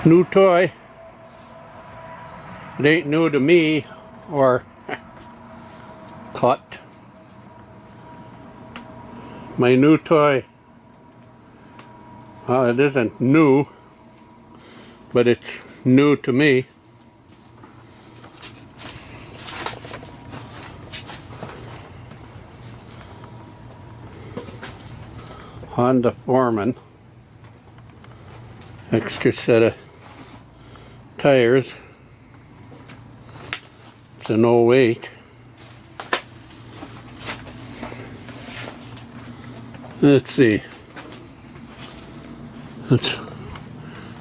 New toy. It ain't new to me or cut. My new toy. Well, it isn't new, but it's new to me. Honda Foreman. Extra set of tires. It's an 08. Let's see. Let's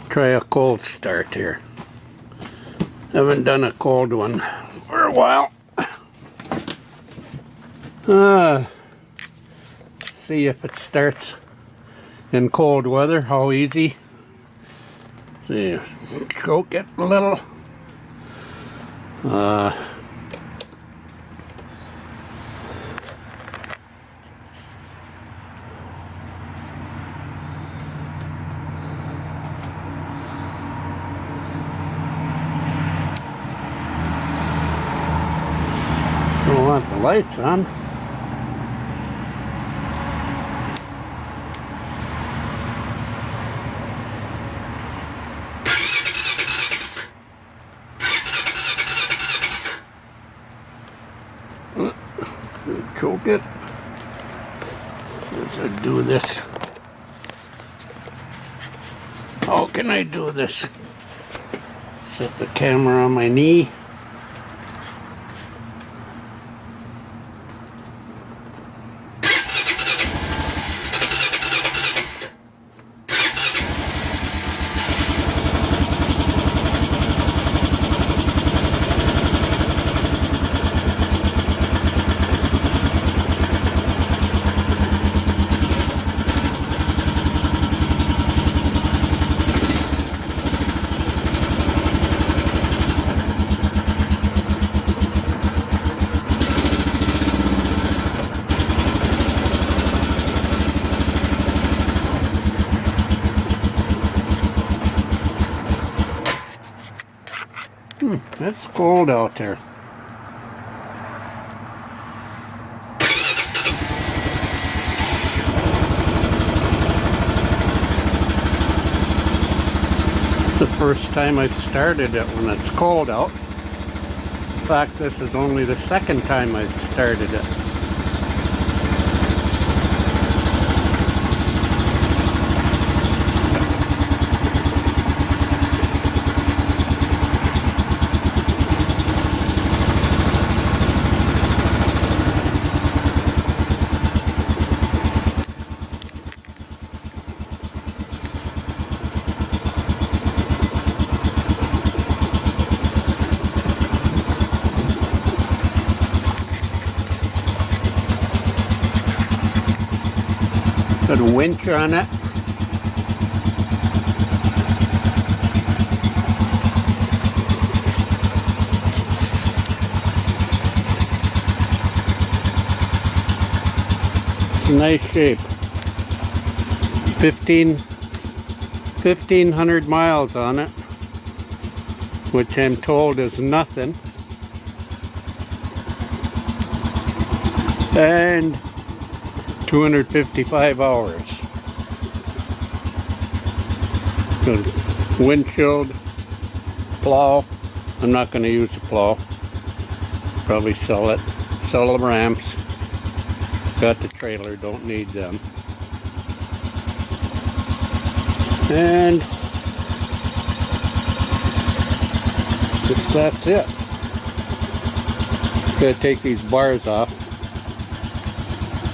try a cold start here. Haven't done a cold one for a while. See if it starts in cold weather, how easy. See, choke it a little. Don't want the lights on. Choke it. Let's do this. How can I do this? Set the camera on my knee. It's cold out there. It's the first time I've started it when it's cold out. In fact, this is only the second time I've started it. Got a winch on it. It's a nice shape. 1,500 miles on it, which I'm told is nothing. And 255 hours. Good windshield, plow. I'm not going to use the plow. Probably sell it. Sell the ramps. Got the trailer, don't need them. And that's it. Gotta take these bars off.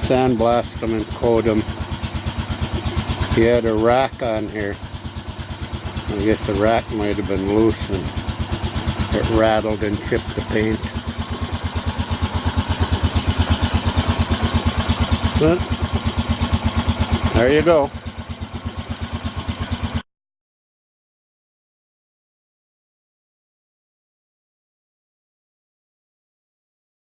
Sandblast them and coat them. He had a rack on here. I guess the rack might have been loose and it rattled and chipped the paint. But there you go.